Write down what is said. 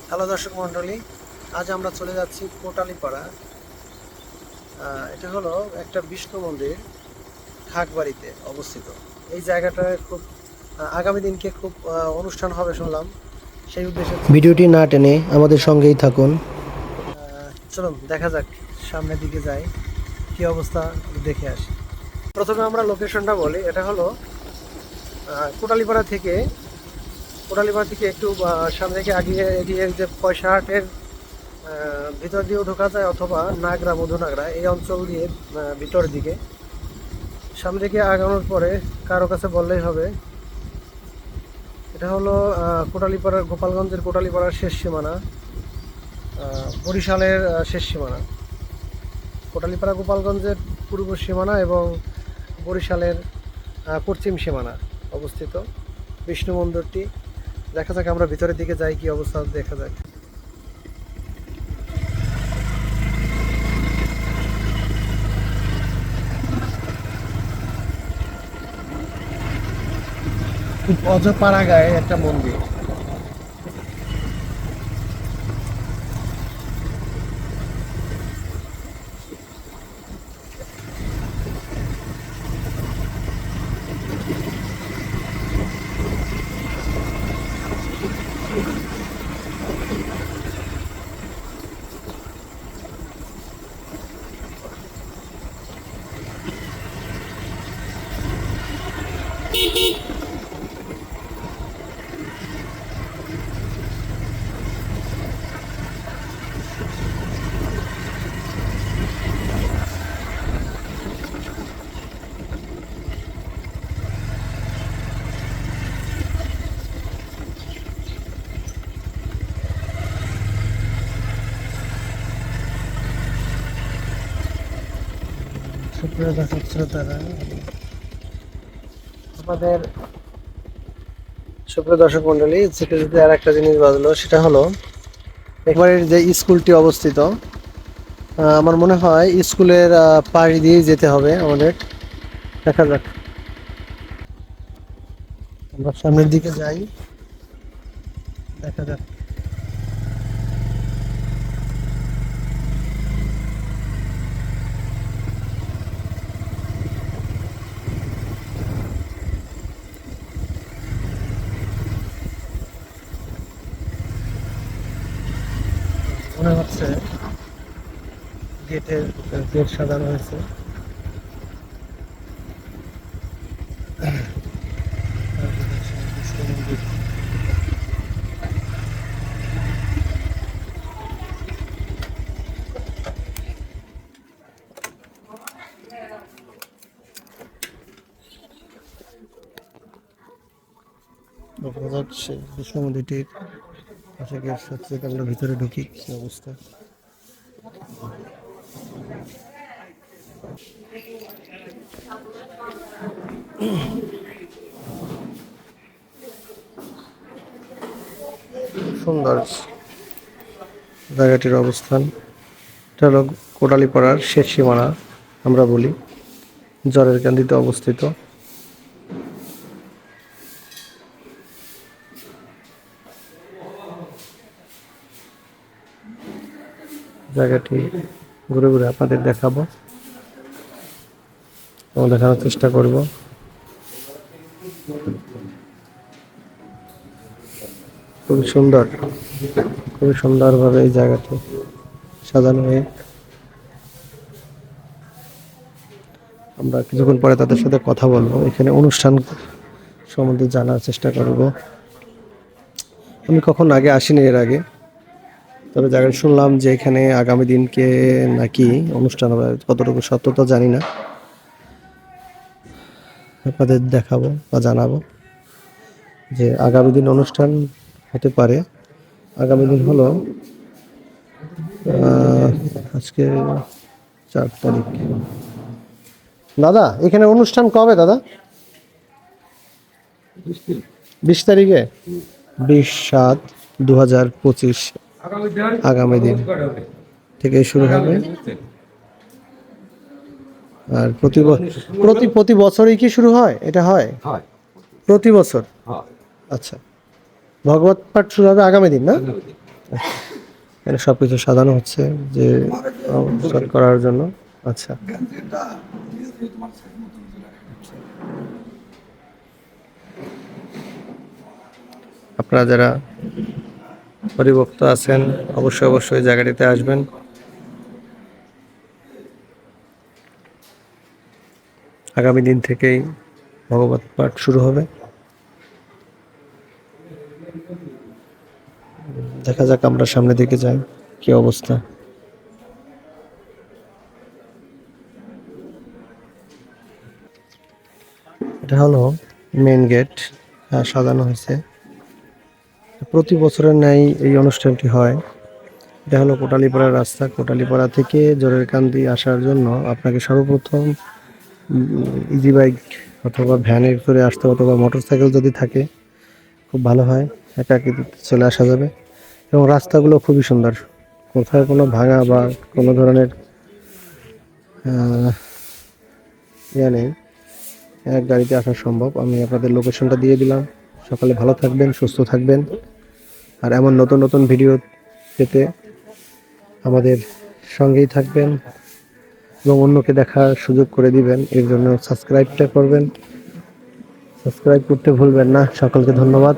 Hello দর্শক মণ্ডলী, আজ আমরা চলে যাচ্ছি কোটালীপাড়া। এটা হলো একটা বিষ্ণু মন্দির, খাগবাড়িতে অবস্থিত। এই জায়গাটায় খুব আগামী দিনকে খুব অনুষ্ঠান হবে শুনলাম, সেই উদ্দেশ্যে ভিডিওটি না টেনে আমাদের সঙ্গেই থাকুন। চলুন দেখা যাক, সামনের দিকে যাই, কি অবস্থা দেখে আসি। প্রথমে আমরা লোকেশনটা বলি। এটা হলো কোটালীপাড়া থেকে একটু সামনে থেকে এগিয়ে যে পয়সা হাটের ভিতর দিয়েও ঢোকা যায়, অথবা নাগরা মধুনাগরা এই অঞ্চল দিয়ে ভিতরের দিকে সামনে দিকে আগানোর পরে কারো কাছে বললেই হবে। এটা হলো গোপালগঞ্জের কোটালীপাড়ার শেষ সীমানা, বরিশালের শেষ সীমানা। কোটালীপাড়া গোপালগঞ্জের পূর্ব সীমানা এবং বরিশালের পশ্চিম সীমানা অবস্থিত বিষ্ণু মন্দিরটি। দেখা যাক, আমরা ভিতরের দিকে যাই, কি অবস্থা দেখা যাক। খুব অজপাড়া গায়ে একটা মন্দির। সুপ্রিয় দর্শক শ্রোতারা, আমাদের সুপ্রিয় দর্শক মন্ডলী, যেতে আর একটা জিনিস বাজলো, সেটা হলো একবারের যে স্কুলটি অবস্থিত। আমার মনে হয় স্কুলের পাড়ি দিয়ে যেতে হবে আমাদের। দেখা যাক, আমরা সামনের দিকে যাই, দেখা যাক। মনে হচ্ছে গেট সাজানো হয়েছে। দেখা যাচ্ছে বিষ্ণু মন্দিরটির পাশে গেট হচ্ছে। আমরা ভিতরে ঢুকি, কি অবস্থা। সুন্দর জায়গাটির অবস্থান। এটা হলো কোটালীপাড়ার শেষ সীমানা, আমরা বলি, জ্বরের কেন্দ্রিতে অবস্থিত। জায়গাটি ঘুরে ঘুরে আপনাদের দেখাবো এবং দেখানোর চেষ্টা করব। খুবই সুন্দর, খুবই সুন্দরভাবে এই জায়গাটি সাজানো হয়ে। আমরা কিছুক্ষণ পরে তাদের সাথে কথা বলবো, এখানে অনুষ্ঠান সম্বন্ধে জানার চেষ্টা করব। আমি কখন আগে আসিনি এর আগে, তবে জায়গায় শুনলাম যে এখানে আগামী দিনকে নাকি অনুষ্ঠান হবে। কতটুকু সত্যতা জানি না, আপনাদের দেখাবো বা জানাবো যে আগামী দিন অনুষ্ঠান হতে পারে। আগামী দিন হলো আজকে 4 তারিখ। দাদা, এখানে অনুষ্ঠান কবে দাদা? 20 তারিখে, 20/7/2025 আগামী দিন থেকে শুরু হবে। আর প্রতি বছরই কি শুরু হয়? এটা হয় প্রতি বছর? আচ্ছা, ভগবত পাঠ শুরু হবে আগামী দিন, না? এখানে সবকিছু সাজানো হচ্ছে যে অনুষ্ঠান করার জন্য। আচ্ছা, আপনারা যারা পরিবক্ত আছেন অবশ্যই অবশ্যই জায়গাটিতে আসবেন। আগামী দিন থেকেই ভগবত পাঠ শুরু হবে। দেখা যাক আমরা সামনের দিকে যাই কি অবস্থা। এটা হলো মেইন গেট, সাজানো হয়েছে। প্রতি বছরের ন্যায় এই অনুষ্ঠানটি হয়। এটা হলো কোটালীপাড়ার রাস্তা। কোটালীপাড়া থেকে জোরেরকান্দি আসার জন্য আপনাকে সর্বপ্রথম ইজি বাইক অথবা ভ্যানে করে আসতে হবে, অথবা মোটরসাইকেল যদি থাকে খুব ভালো হয়, একাকিত্বে চলে আসা যাবে। এবং রাস্তাগুলো খুবই সুন্দর, কোথাও কোনো ভাঙা বা কোনো ধরনের ইয়ে নেই, এক গাড়িতে আসা সম্ভব। আমি আপনাদের লোকেশনটা দিয়ে দিলাম। সকালে ভালো থাকবেন, সুস্থ থাকবেন, আর এমন নতুন নতুন ভিডিও পেতে আমাদের সঙ্গেই থাকবেন এবং অন্যকে দেখার সুযোগ করে দিবেন। এর জন্য সাবস্ক্রাইবটা করবেন, সাবস্ক্রাইব করতে ভুলবেন না। সকলকে ধন্যবাদ।